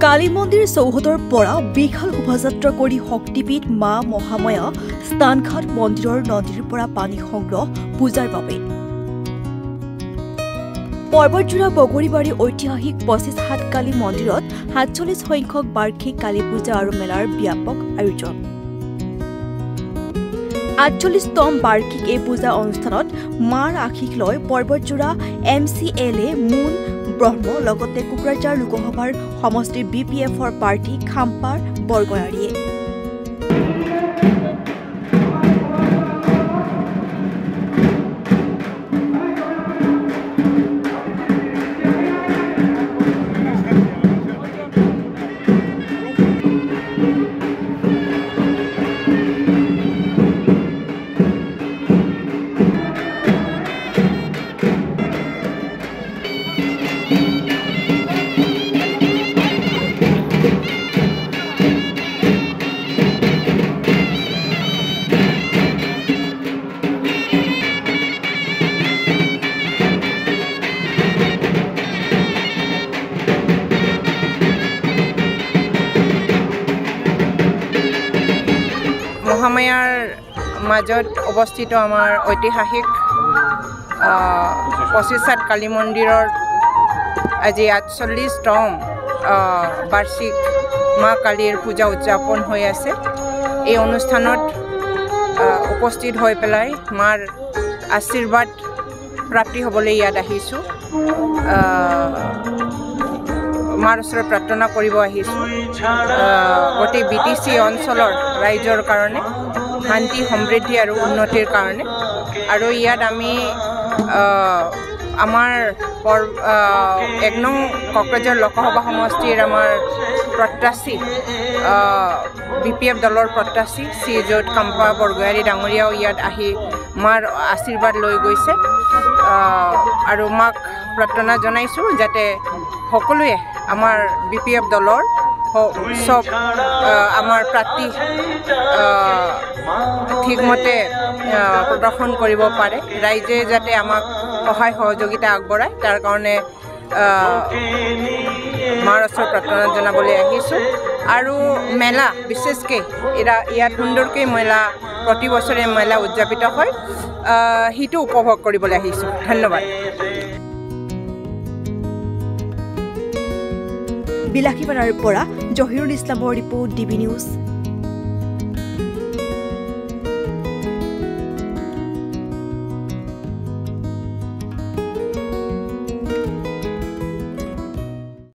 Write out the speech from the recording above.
কালী মন্দিৰ চৌহদৰ পৰা বিশাল শোভাযাত্ৰা কৰি শক্তিপীঠ মা মহামায়া স্থানঘাট মন্দিৰৰ নদীৰ পৰা পানী সংগ্ৰহ পূজাৰ বাবে পৰ্বতজোৰা বগৰীবাৰী ঐতিহাসিক 25 হাত কালী মন্দিৰত 47 সংখ্যক বাৰ্ষিক কালী পূজা আৰু মেলাৰ ব্যাপক আয়োজন 48তম বাৰ্ষিক এই পূজা অনুষ্ঠানত মাৰ আশীষ লৈ পৰ্বতজোৰা MCLA মুন ব্ৰহ্ম লগতে কুকৰাঝাৰ লোকসভাৰ সমষ্টিৰ BPFৰ প্ৰাৰ্থী খাম্পাৰ বৰগয়াৰীয়ে মহামায়াৰ মাজত অৱস্থিত আমাৰ ঐতিহাসিক 25 হাত কালী মন্দিৰৰ আজি 48তম বাৰ্ষিক মা কালীৰ পূজা উদযাপন হৈ আছে এই অনুষ্ঠানত উপস্থিত হৈ পেলাই মাৰ আশীৰ্বাদ প্ৰাপ্তি হ'বলৈ ইয়াত আহিছোঁ মাৰ ওচৰত প্ৰাৰ্থনা কৰিব আহিছোঁ গোটেই BTC অঞ্চলৰ ৰাইজৰ কাৰণে শান্তি সমৃদ্ধি আৰু উন্নতিৰ কাৰণে আৰু ইয়াত আমি আমাৰ 1 নং কোকৰাঝাৰ লোকসভা সমষ্টিৰ আমাৰ প্ৰত্যাশী BPF দলৰ প্ৰত্যাশী শ্ৰীযুত খাম্পা বৰগয়াৰী ডাঙৰীয়াও ইয়াত আহি মাৰ আশীৰ্বাদ লৈ গৈছে আৰু মাক প্ৰাৰ্থনা জনাইছোঁ যাতে সকলোৱে আমাৰ BPF দলৰ সব আমাৰ প্ৰাৰ্থী ঠিকমতে প্ৰদৰ্শন কৰিব পাৰে ৰাইজে যাতে আমাক সহায় সহযোগিতা আগবঢ়ায় তাৰ কাৰণে মাৰ ওচৰত প্ৰাৰ্থনা জনাবলৈ আহিছোঁ আৰু মেলা বিশেষকৈ ইয়াত সুন্দৰকৈ মেলা প্ৰতি বছৰে মেলা উদযাপিত হয় সেইটো উপভোগ কৰিবলৈ আহিছোঁ ধন্যবাদ বিলাসীপাৰাৰ পৰা জহিৰুল ইছলামৰ ৰিপৰ্ট DB নিউজ